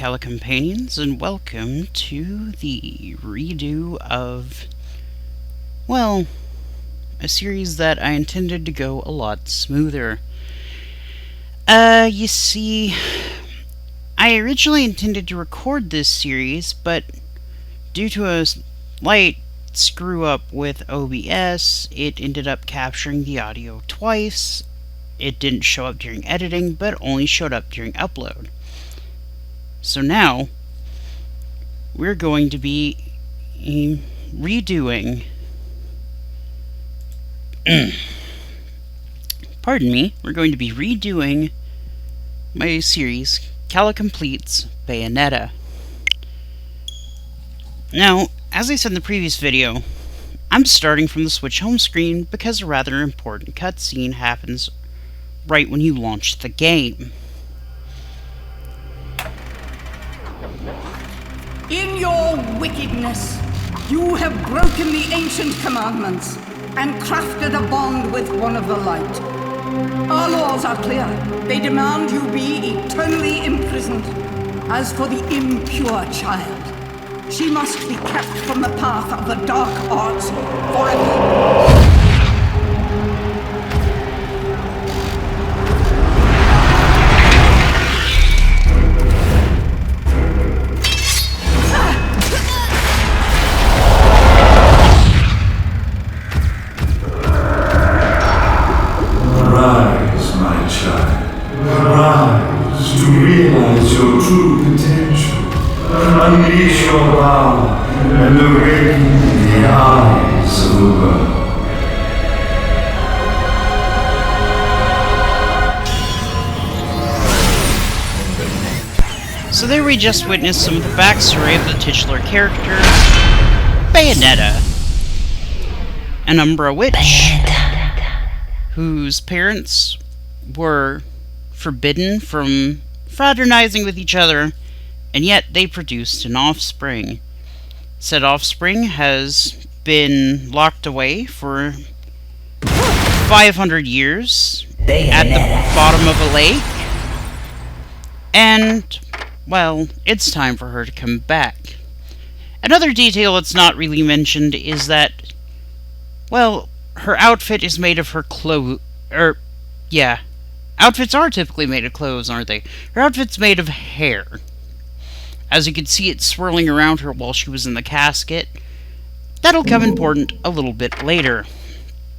Calicompanions, and welcome to the redo of, well, a series that I intended to go a lot smoother. You see, I originally intended to record this series, but due to a slight screw-up with OBS, it ended up capturing the audio twice. It didn't show up during editing, but only showed up during upload. So now, we're going to be redoing... Pardon me, we're going to be redoing my series, Calicompletes Bayonetta. Now, as I said in the previous video, I'm starting from the Switch home screen because a rather important cutscene happens right when you launch the game. In your wickedness, you have broken the ancient commandments and crafted a bond with one of the light. Our laws are clear. They demand you be eternally imprisoned. As for the impure child, she must be kept from the path of the dark arts forever. Unleash your power and awaken the eyes of the world. So there we just witnessed some of the backstory of the titular character, Bayonetta, an Umbra witch whose parents were forbidden from fraternizing with each other, and yet they produced an offspring. Said offspring has been locked away for 500 years at the bottom of a lake, and, well, it's time for her to come back. Another detail that's not really mentioned is that, well, her outfit is made of her clothes, outfits are typically made of clothes, aren't they? Her outfit's made of hair. As you can see it swirling around her while she was in the casket. That'll come important a little bit later.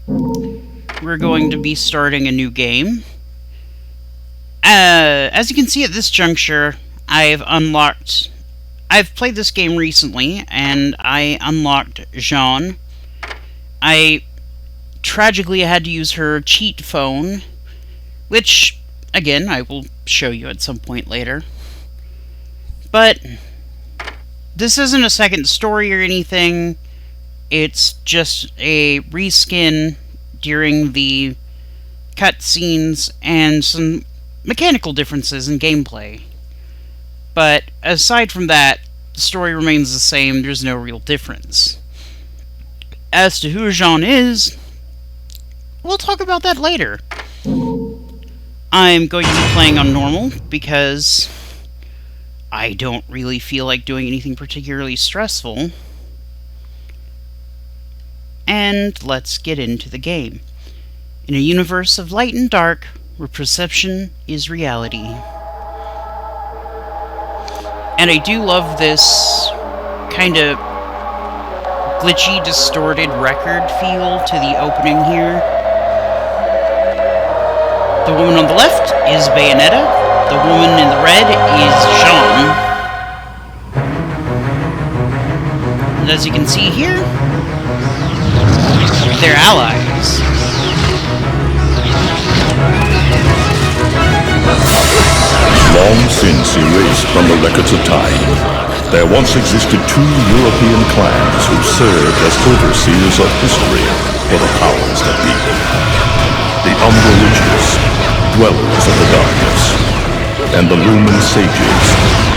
We're going to be starting a new game. As you can see at this juncture, I've played this game recently, and I unlocked Jeanne. I tragically had to use her cheat phone, which, again, I will show you at some point later. But this isn't a second story or anything. It's just a reskin during the cutscenes and some mechanical differences in gameplay. But aside from that, the story remains the same. There's no real difference. As to who Jeanne is, we'll talk about that later. I'm going to be playing on normal because I don't really feel like doing anything particularly stressful. And let's get into the game. In a universe of light and dark, where perception is reality. And I do love this kind of glitchy, distorted record feel to the opening here. The woman on the left is Bayonetta. The woman in the red is Jeanne. And as you can see here, they're allies. Long since erased from the records of time, there once existed two European clans who served as overseers of history for the powers that be. The Umbra Witches, dwellers of the darkness, and the Lumen Sages,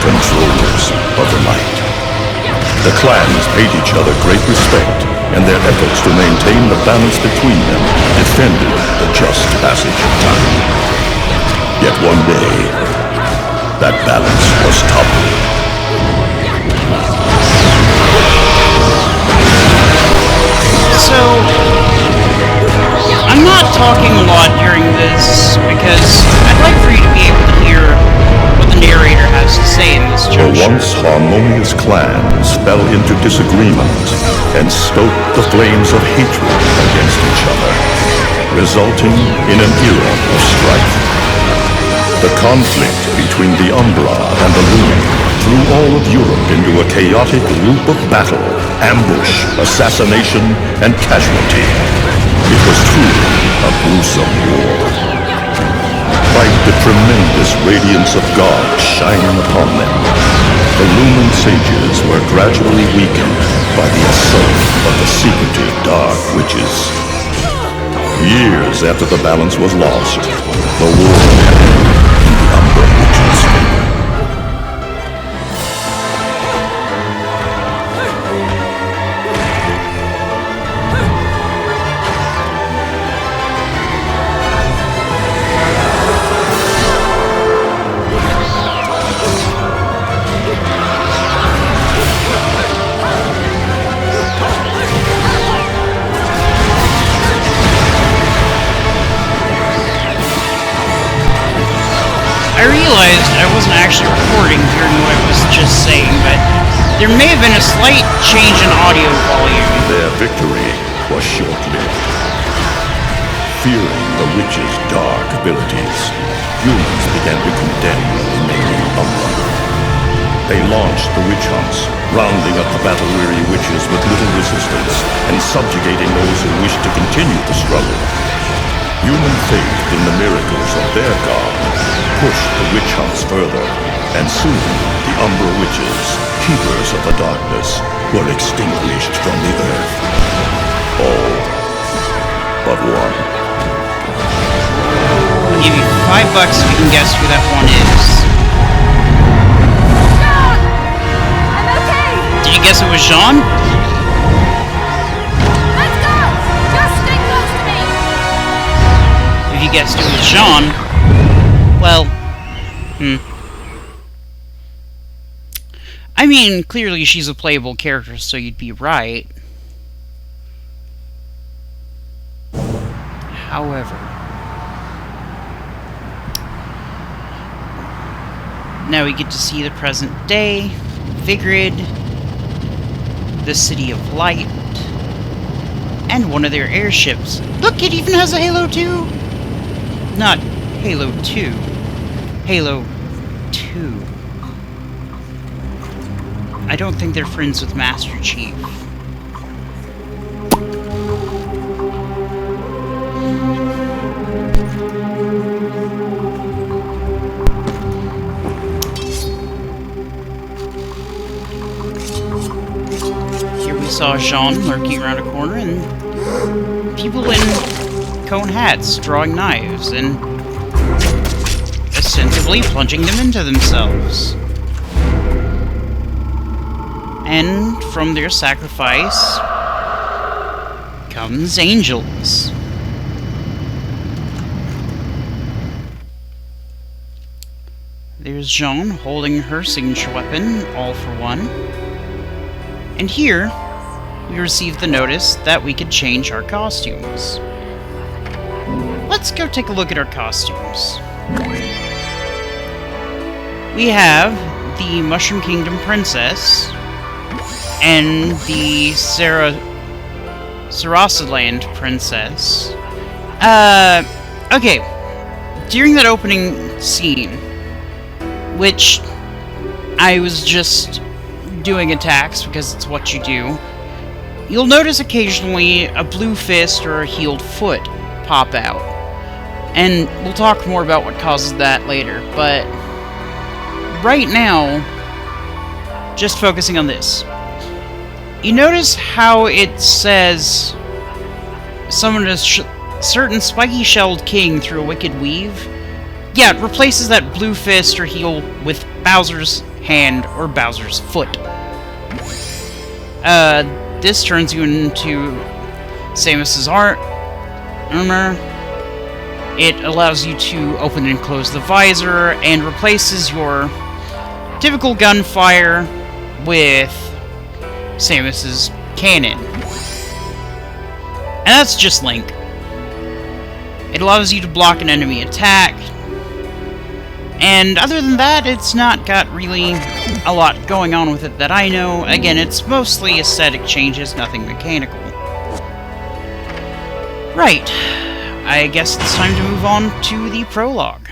controllers of the light. The clans paid each other great respect, and their efforts to maintain the balance between them defended the just passage of time. Yet one day, that balance was toppled. So, I'm not talking a lot during this because I'd like for you to be able to hear what the narrator has to say in this The juncture. once harmonious clans fell into disagreement and stoked the flames of hatred against each other, resulting in an era of strife. The conflict between the Umbra and the Lumen threw all of Europe into a chaotic loop of battle, ambush, assassination, and casualty. It was truly a gruesome war. Despite the tremendous radiance of God shining upon them, the Lumen sages were gradually weakened by the assault of the secretive Dark Witches. Years after the balance was lost, the war ended in the Umbra Witches' favor. I realized I wasn't actually recording during what I was just saying, but there may have been a slight change in audio volume. Their victory was short-lived. Fearing the witches' dark abilities, humans began to condemn the remaining Umbra. They launched the witch hunts, rounding up the battle-weary witches with little resistance and subjugating those who wished to continue the struggle. Human faith in the miracles of their god pushed the witch hunts further, and soon the Umbra witches, keepers of the darkness, were extinguished from the earth. All but one. I'll give you $5 if you can guess who that one is. John! I'm okay! Did you guess it was Jean? Let's go! Just stay close to me! If you guessed it was Jean, well, I mean, clearly she's a playable character, so you'd be right. However, now we get to see the present day, Vigrid, the City of Light, and one of their airships. Look, it even has a Halo 2! Not Halo 2. Halo 2. I don't think they're friends with Master Chief. Here we saw Jean lurking around a corner and people in cone hats drawing knives and ostensibly plunging them into themselves. And from their sacrifice comes angels. There's Jean holding her signature weapon, all for one. And here, we receive the notice that we could change our costumes. Let's go take a look at our costumes. We have the Mushroom Kingdom Princess and the Sarasaland Princess. Okay. During that opening scene, which I was just doing attacks because it's what you do, you'll notice occasionally a blue fist or a healed foot pop out. And we'll talk more about what causes that later, but right now, just focusing on this. You notice how it says summon a certain spiky-shelled king through a wicked weave? Yeah, it replaces that blue fist or heel with Bowser's hand or Bowser's foot. This turns you into Samus's armor, It allows you to open and close the visor and replaces your typical gunfire with Samus's cannon. And that's just Link. It allows you to block an enemy attack. And other than that, it's not got really a lot going on with it that I know. Again, it's mostly aesthetic changes, nothing mechanical. Right. I guess it's time to move on to the prologue.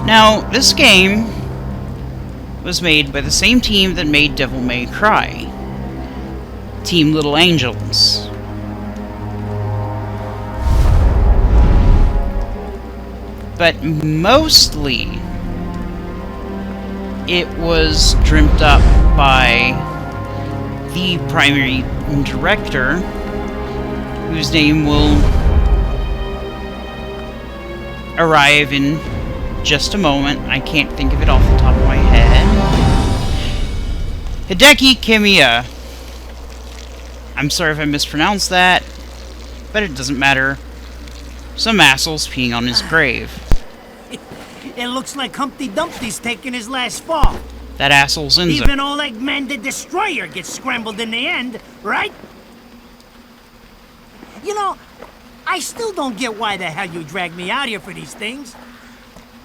Now, this game was made by the same team that made Devil May Cry, Team Little Angels. But mostly, it was dreamt up by the primary director, whose name will arrive in just a moment. I can't think of it off the top of my head. Hideki Kamiya. I'm sorry if I mispronounced that, but it doesn't matter. Some asshole's peeing on his grave. It looks like Humpty Dumpty's taking his last fall. That asshole's Enzo. Even old Eggman the Destroyer gets scrambled in the end, right? You know, I still don't get why the hell you dragged me out here for these things.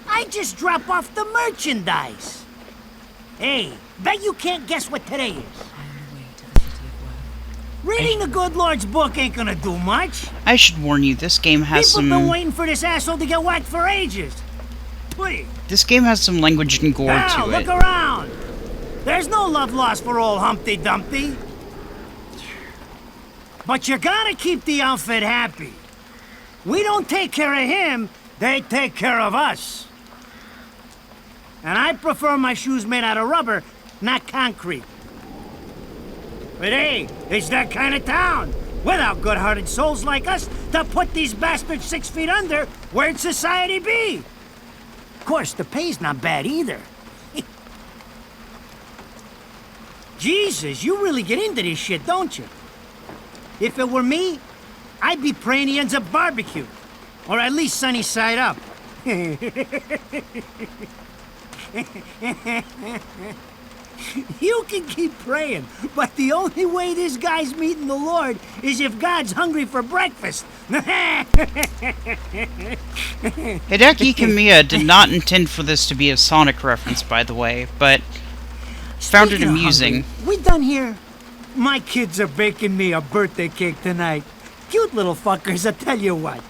I just drop off the merchandise. Hey, bet you can't guess what today is. Reading the good Lord's book ain't gonna do much. I should warn you, this game has People been waiting for this asshole to get whacked for ages. Please. This game has some language and gore Now, to look it. around. There's no love lost for old Humpty Dumpty. But you gotta keep the outfit happy. We don't take care of him, they take care of us. And I prefer my shoes made out of rubber, not concrete. But hey, it's that kind of town, without good-hearted souls like us to put these bastards 6 feet under, where'd society be? Of course, the pay's not bad either. Jesus, you really get into this shit, don't you? If it were me, I'd be praying he ends up barbecued. Or at least sunny side up. You can keep praying, but the only way this guy's meeting the Lord is if God's hungry for breakfast. Hideki Kamiya did not intend for this to be a Sonic reference, by the way, but found it Speaking of amusing. hungry, we done here? My kids are baking me a birthday cake tonight. Cute little fuckers, I tell you what.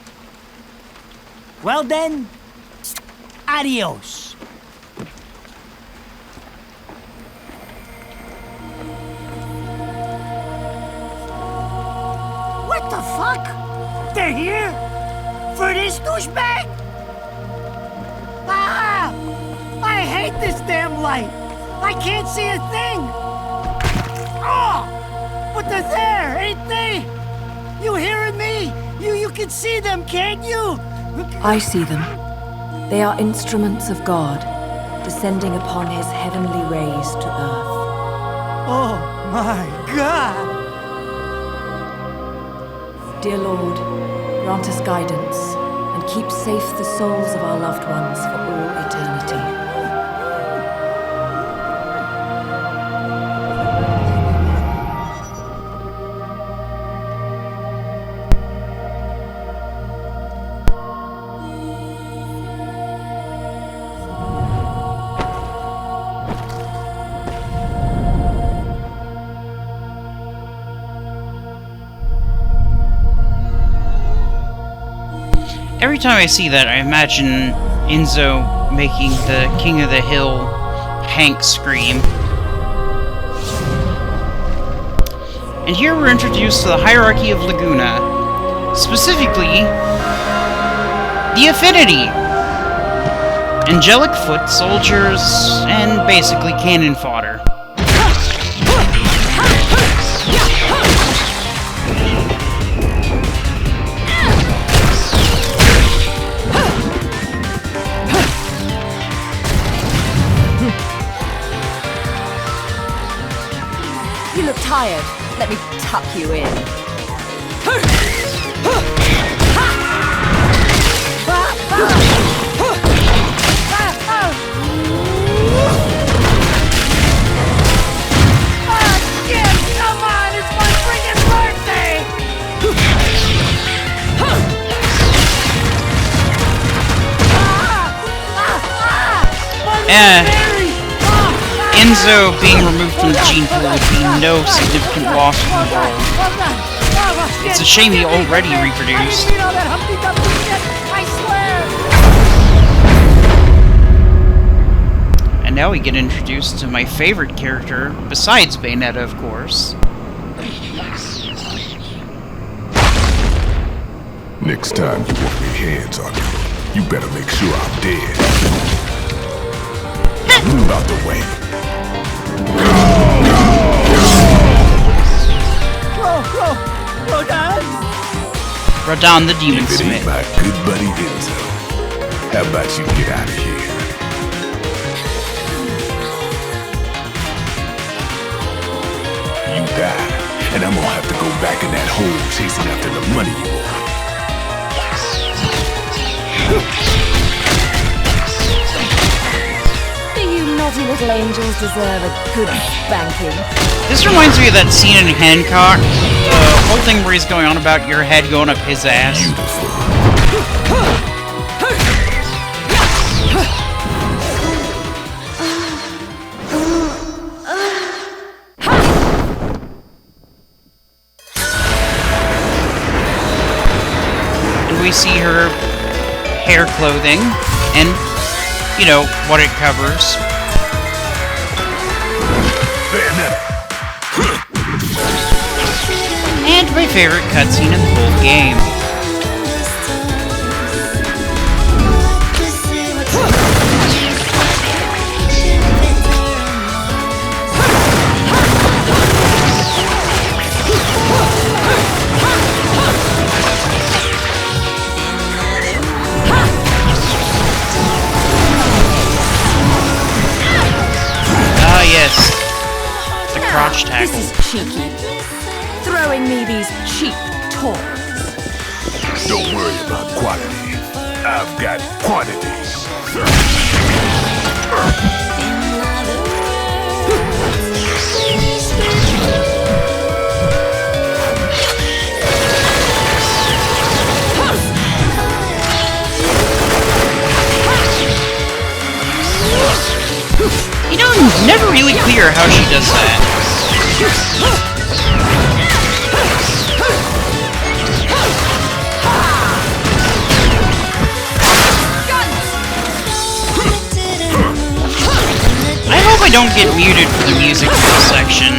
Well then, adios. What the fuck? They're here? For this douchebag? Ah! I hate this damn light. I can't see a thing. Oh! But they're there, ain't they? You hearing me? You can see them, can't you? I see them. They are instruments of God, descending upon his heavenly rays to earth. Oh my God! Dear Lord, grant us guidance, and keep safe the souls of our loved ones for all eternity. Every time I see that, I imagine Enzo making the King of the Hill Hank scream. And here we're introduced to the hierarchy of Laguna, specifically the Affinity. Angelic foot soldiers, and basically cannon fodder. tired. Let me tuck you in. Come on, it's my freaking birthday! Enzo being removed from the gene pool would be no significant loss to the world. It's a shame he already reproduced. And now we get introduced to my favorite character, besides Bayonetta, of course. Next time you want me hands on you, you better make sure I'm dead. Move out the way. Radon the Demon If it ain't Smith. my good buddy Enzo, how about you get out of here? You die, and I'm gonna have to go back in that hole chasing after the money you Do you naughty little angels deserve a good spanking? This reminds me of that scene in Hancock. The whole thing where he's going on about your head going up his ass. beautiful. And we see her hair clothing and, you know, what it covers. And my favorite cutscene in the whole game. Ah, yes. The crotch tackle. This is cheeky. Throwing me these cheap toys. Don't worry about quality. I've got quantity. You know, I'm never really clear how she does that. I hope I don't get muted for the music for this section.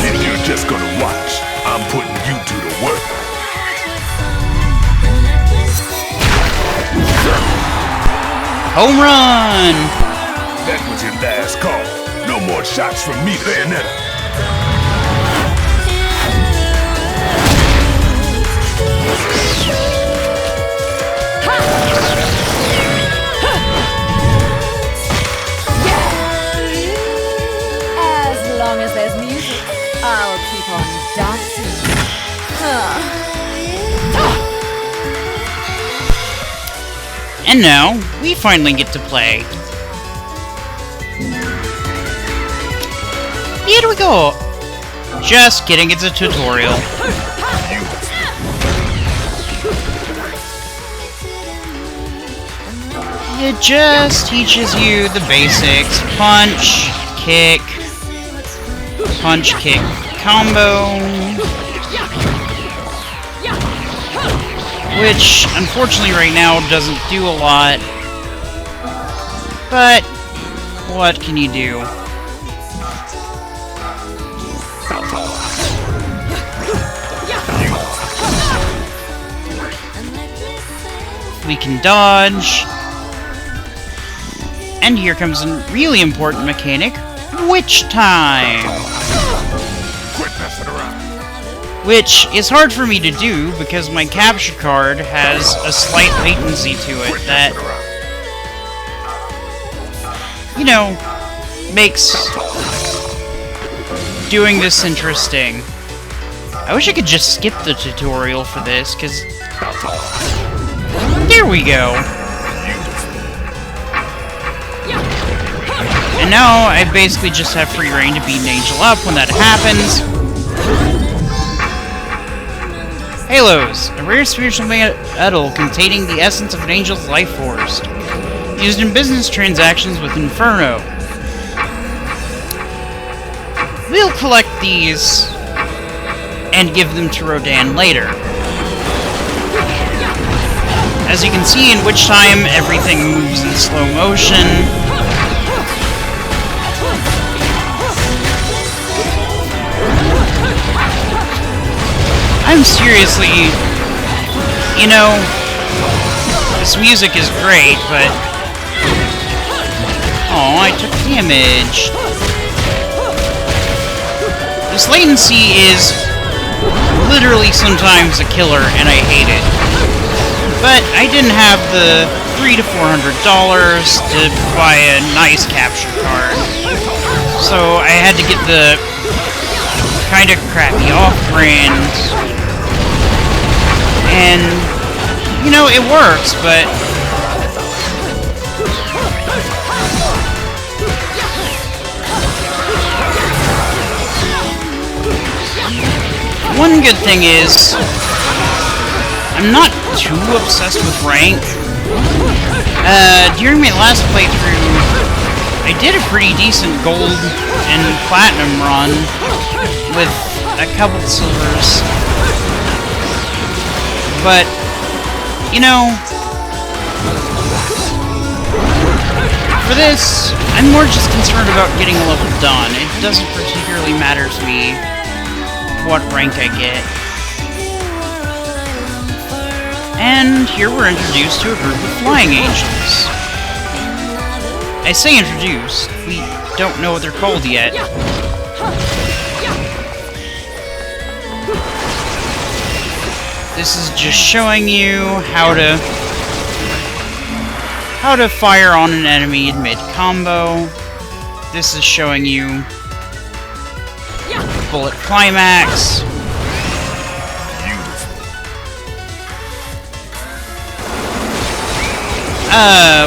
If you're just gonna watch, I'm putting you to the work. Home run! That was your last call. No more shots from me, Bayonetta. As long as there's music, I'll keep on dancing. And now, we finally get to play. Here we go! Just kidding, it's a tutorial. It just teaches you the basics. Punch, kick, combo. Which, unfortunately right now, doesn't do a lot. But, what can you do? We can dodge. And here comes a really important mechanic. Witch time! Quit messing around. Which is hard for me to do because my capture card has a slight latency to it that, you know, makes doing this interesting. I wish I could just skip the tutorial for this, because... There we go! And now I basically just have free reign to beat an angel up when that happens. Halos, a rare spiritual metal containing the essence of an angel's life force, used in business transactions with Inferno. We'll collect these and give them to Rodan later. As you can see, in which time everything moves in slow motion. I'm seriously, you know, this music is great, but... Oh, I took damage. This latency is literally sometimes a killer, and I hate it. But I didn't have the $300 to $400 to buy a nice capture card, so I had to get the kind of crappy off-brand. And, you know, it works, but... One good thing is, I'm not too obsessed with rank. During my last playthrough, I did a pretty decent gold and platinum run with a couple silvers. But, you know, for this, I'm more just concerned about getting a level done. It doesn't particularly matter to me what rank I get. And here we're introduced to a group of flying angels. I say introduced, we don't know what they're called yet. This is just showing you how to fire on an enemy in mid-combo. This is showing you bullet climax.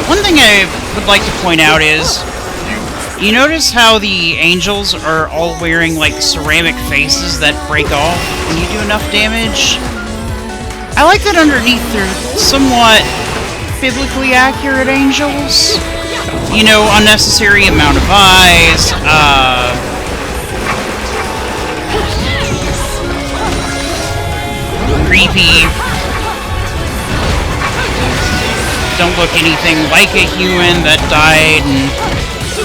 One thing I would like to point out is, you notice how the angels are all wearing like ceramic faces that break off when you do enough damage? I like that underneath they're somewhat biblically accurate angels. You know, unnecessary amount of eyes, creepy. Don't look anything like a human that died and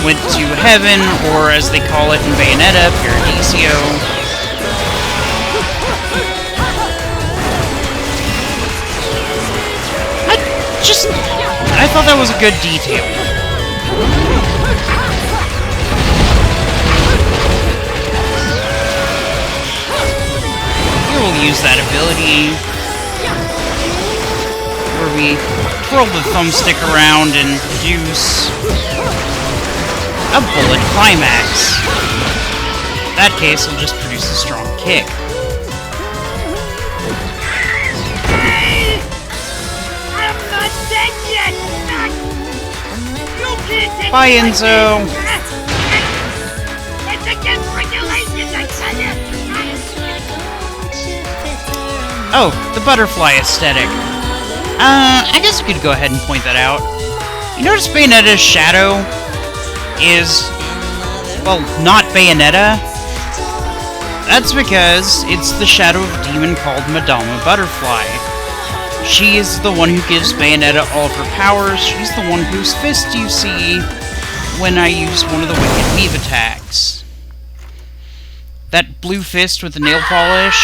went to heaven, or as they call it in Bayonetta, Paradiso. I thought that was a good detail. Here we'll use that ability where we twirl the thumbstick around and produce a bullet climax. In that case, it'll just produce a strong kick. I'm not dead yet! You can't take Bye, Enzo. It's against regulations, I tell you! Oh, the butterfly aesthetic. I guess you could go ahead and point that out. You notice Bayonetta's shadow is, well, not Bayonetta? That's because it's the shadow of a demon called Madama Butterfly. She is the one who gives Bayonetta all of her powers. She's the one whose fist you see when I use one of the Wicked Weave attacks. That blue fist with the nail polish.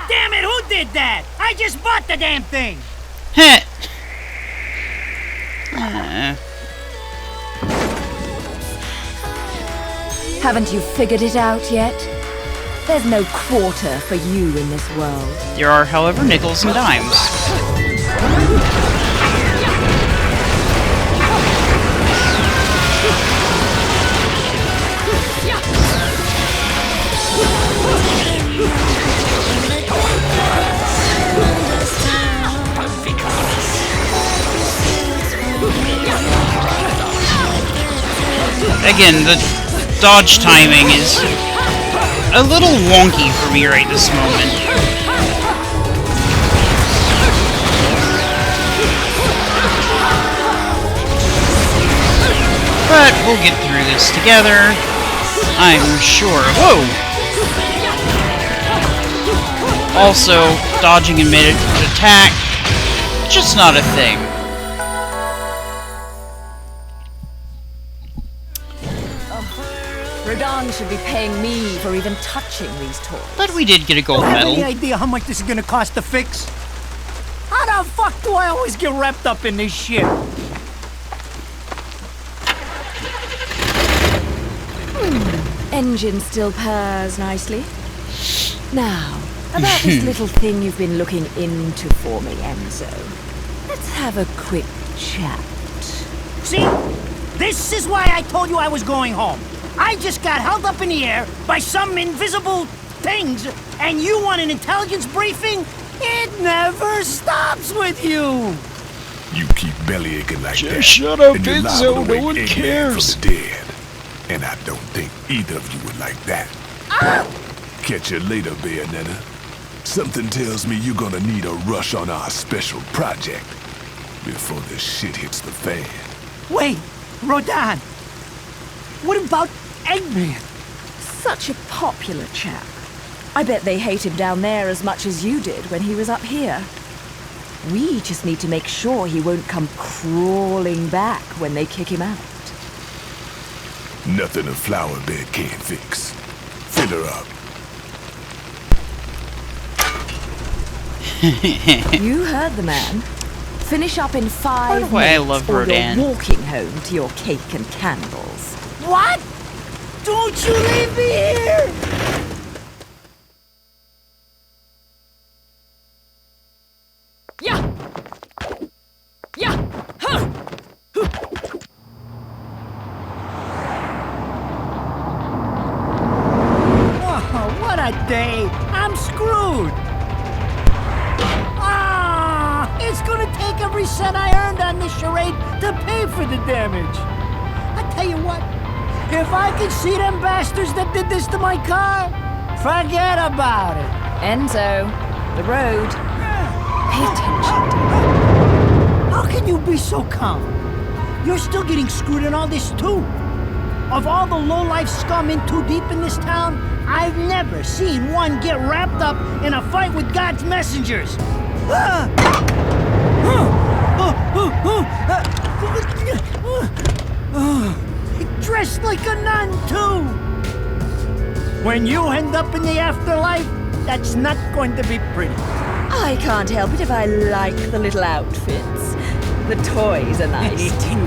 Damn it, who did that? I just bought the damn thing! Heh. Haven't you figured it out yet? There's no quarter for you in this world. There are, however, nickels and dimes. Again, the dodge timing is a little wonky for me right this moment. But we'll get through this together, I'm sure. Whoa! Also, dodging in mid-attack, just not a thing. Rodan should be paying me for even touching these toys. But we did get a gold Have medal. any idea how much this is gonna cost to fix? How the fuck do I always get wrapped up in this shit? Engine still purrs nicely. Now, about this little thing you've been looking into for me, Enzo. Let's have a quick chat. See? This is why I told you I was going home. I just got held up in the air by some invisible things, and you want an intelligence briefing? It never stops with you! You keep belly aching like that. shut up, and you're Enzo, liable to no wake one Eggman cares. from the dead. And I don't think either of you would like that. Catch you later, Bayonetta. Something tells me you're gonna need a rush on our special project before this shit hits the fan. Wait, Rodan! What about Eggman? Such a popular chap. I bet they hate him down there as much as you did when he was up here. We just need to make sure he won't come crawling back when they kick him out. Nothing a flower bed can't fix. Fill her up. You heard the man. Finish up in 5 By the way, I minutes love or Rodan. you're walking home to your cake and candles. What? Don't you leave me here! Yeah! Yeah! Huh! Oh, what a day! I'm screwed! Ah! It's gonna take every cent I earned on this charade to pay for the damage. I tell you what, if I could see them bastards that did this to my car, forget about it. Enzo, the road. Pay attention. How can you be so calm? You're still getting screwed in all this too. Of all the low-life scum in too deep in this town, I've never seen one get wrapped up in a fight with God's messengers. Dressed like a nun too. When you end up in the afterlife, that's not going to be pretty. I can't help it if I like the little outfits. The toys are nice too.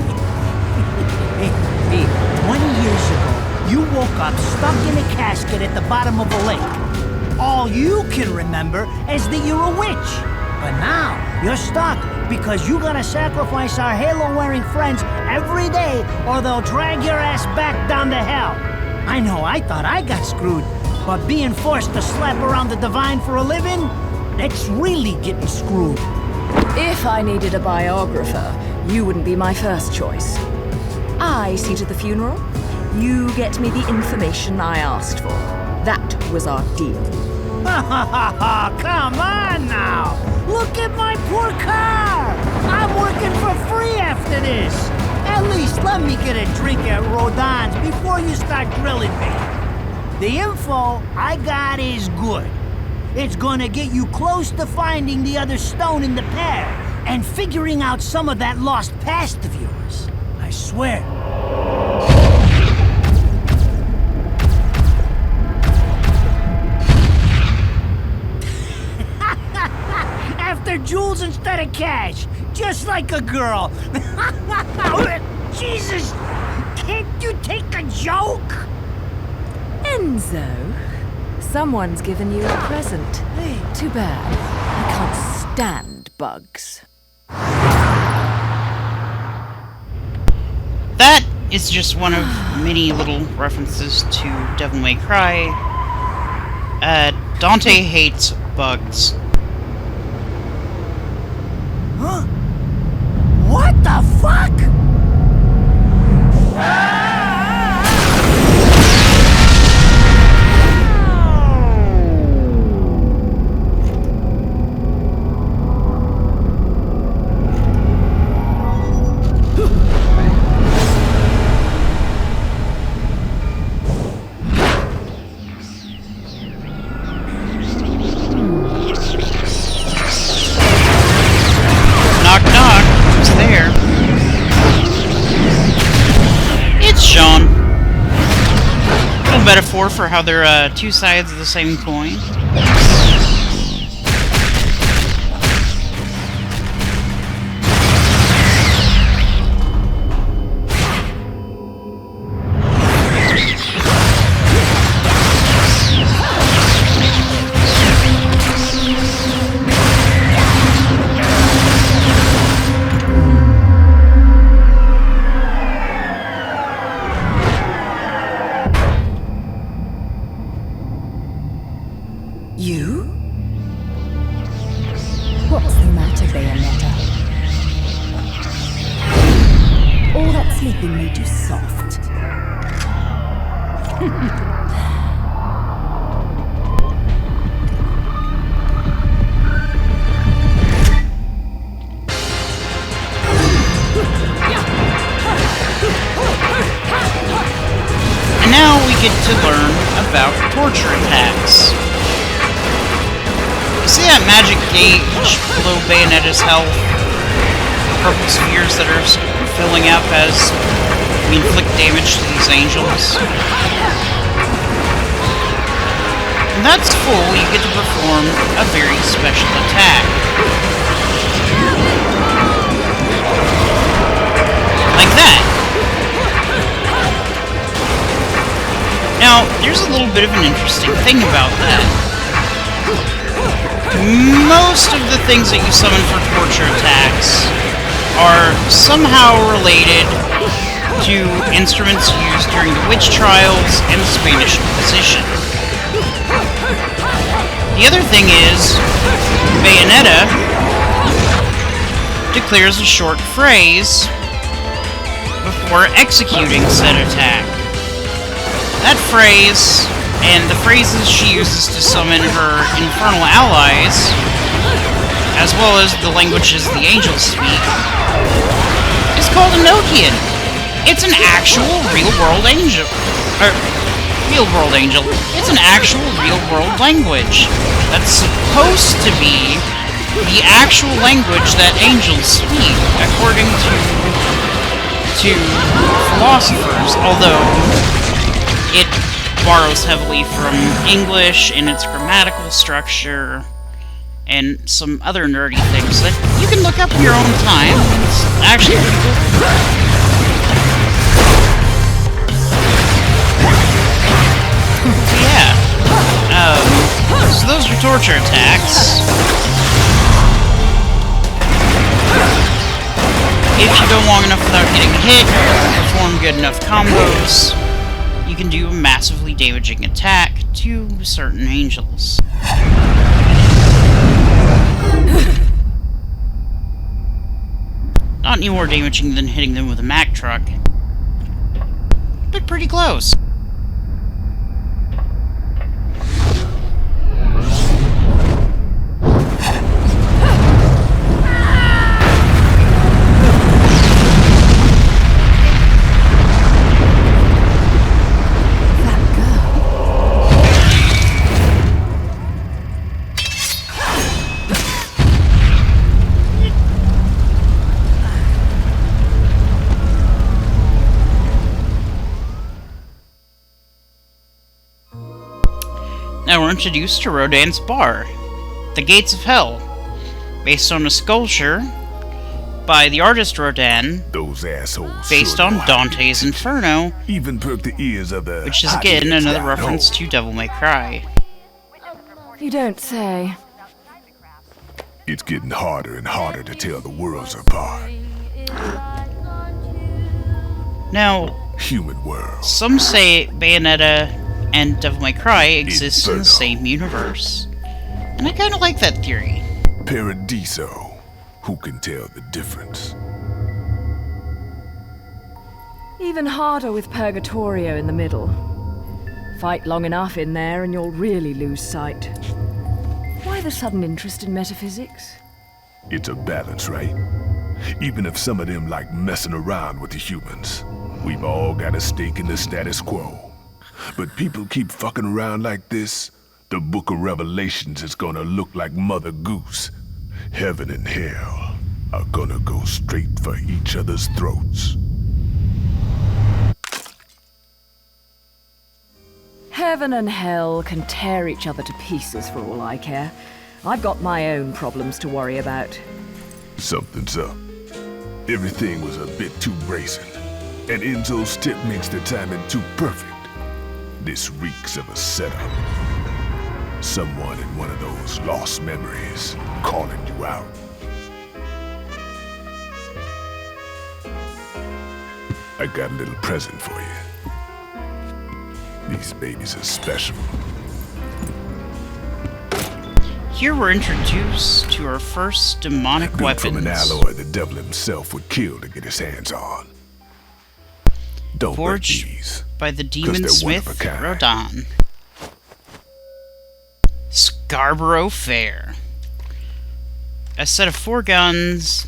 Hey, 20 years ago, you woke up stuck in a casket at the bottom of a lake. All you can remember is that you're a witch. But now, you're stuck because you gotta sacrifice our halo-wearing friends every day or they'll drag your ass back down to hell. I know, I thought I got screwed, but being forced to slap around the divine for a living, that's really getting screwed. If I needed a biographer, you wouldn't be my first choice. I see to the funeral. You get me the information I asked for. That was our deal. Come on now! Look at my poor car! I'm working for free after this! At least let me get a drink at Rodan's before you start drilling me. The info I got is good. It's gonna get you close to finding the other stone in the pair and figuring out some of that lost past of yours. I swear. After jewels instead of cash, just like a girl. Jesus, can't you take a joke? Enzo, someone's given you a present. Too bad. I can't stand bugs. That is just one of many little references to Devil May Cry. Dante hates bugs. Huh? What the fuck? Knock knock, who's there? It's Sean. A little metaphor for how they're two sides of the same coin. You? What's the matter, Bayonetta? All that sleeping made you soft. And now we get to learn about torture attacks. You see that magic gauge below Bayonetta's health? Purple spheres that are filling up as we inflict damage to these angels. When that's full, you get to perform a very special attack. Like that. Now, there's a little bit of an interesting thing about that. Most of the things that you summon for torture attacks are somehow related to instruments used during the witch trials and the Spanish Inquisition. The other thing is, Bayonetta declares a short phrase before executing said attack. That phrase, and the phrases she uses to summon her infernal allies, as well as the languages the angels speak, is called Enochian. It's an actual real-world angel. Real-world angel. It's an actual real-world language that's supposed to be the actual language that angels speak, according to philosophers, although it borrows heavily from English in its grammatical structure and some other nerdy things that you can look up in your own time. It's actually pretty cool. Yeah. So those are torture attacks. If you go long enough without getting hit, or perform good enough combos, you can do a massively damaging attack to certain angels. Not any more damaging than hitting them with a Mack truck, but pretty close. Now we're introduced to Rodin's Bar, the Gates of Hell, based on a sculpture by the artist Rodin, Those assholes. based sure on know how to get Dante's it. Inferno, Even perk the ears of the. which is again hotheads another down reference home. to Devil May Cry. You don't say. It's getting harder and harder to tell the worlds apart. Now, Human world. some say Bayonetta and Devil May Cry exist in the Inferno. same universe. And I kinda like that theory. Paradiso. Who can tell the difference? Even harder with Purgatorio in the middle. Fight long enough in there and you'll really lose sight. Why the sudden interest in metaphysics? It's a balance, right? Even if some of them like messing around with the humans, we've all got a stake in the status quo. But people keep fucking around like this, the Book of Revelations is gonna look like Mother Goose. Heaven and hell are gonna go straight for each other's throats. Heaven and hell can tear each other to pieces for all I care. I've got my own problems to worry about. Something's up. Everything was a bit too bracing, and Enzo's tip makes the timing too perfect. This reeks of a setup. Someone in one of those lost memories calling you out. I got a little present for you. These babies are special. Here we're introduced to our first demonic Built from an weapons, alloy the devil himself would kill to get his hands on. Don't break forged these. by the they're one demon of smith a kind. Rodin. Scarborough Fair. A set of 4 guns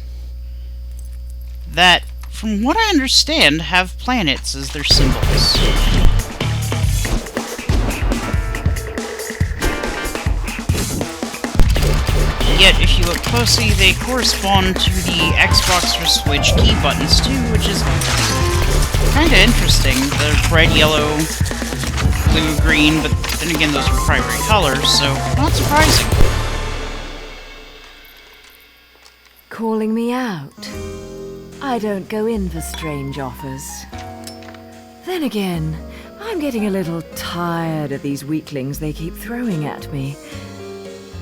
that, from what I understand, have planets as their symbols. Yet, if you look closely, they correspond to the Xbox or Switch key buttons too, which is kinda interesting. The red, yellow, blue, green, but then again, those are primary colors, so not surprising. Calling me out? I don't go in for strange offers. Then again, I'm getting a little tired of these weaklings they keep throwing at me.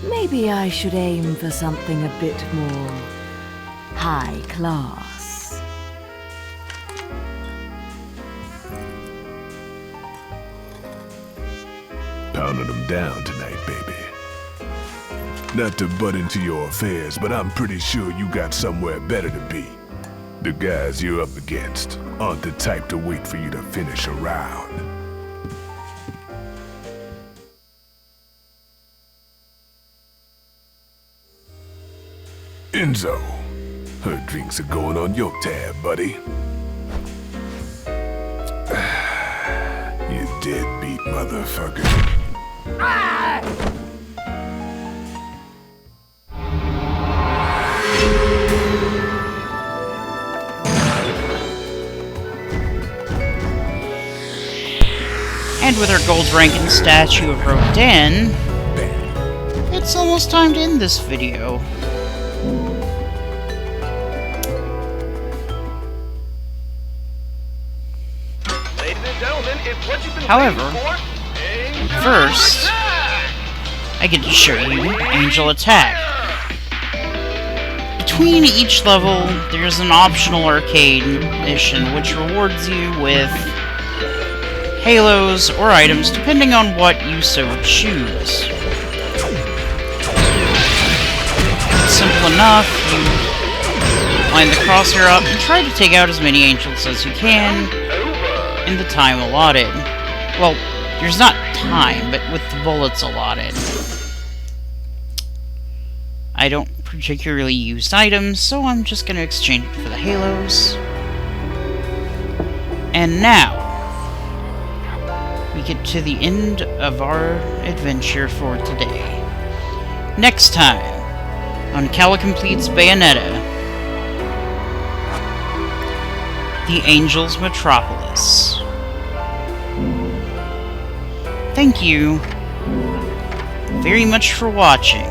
Maybe I should aim for something a bit more high class. Pounding them down tonight, baby. Not to butt into your affairs, but I'm pretty sure you got somewhere better to be. The guys you're up against aren't the type to wait for you to finish a round. Enzo, her drinks are going on your tab, buddy. You deadbeat motherfucker. And with our gold ranking statue of Rodin, it's almost time to end this video. However, first, I get to show you Angel Attack. Between each level, there's an optional arcade mission which rewards you with halos or items depending on what you so choose. Simple enough, you line the crosshair up and try to take out as many angels as you can in the time allotted. Well, there's not time, but with the bullets allotted. I don't particularly use items, so I'm just going to exchange it for the halos. And now, we get to the end of our adventure for today. Next time, on Calicompletes Bayonetta, the Angels Metropolis. Thank you very much for watching,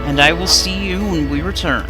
and I will see you when we return.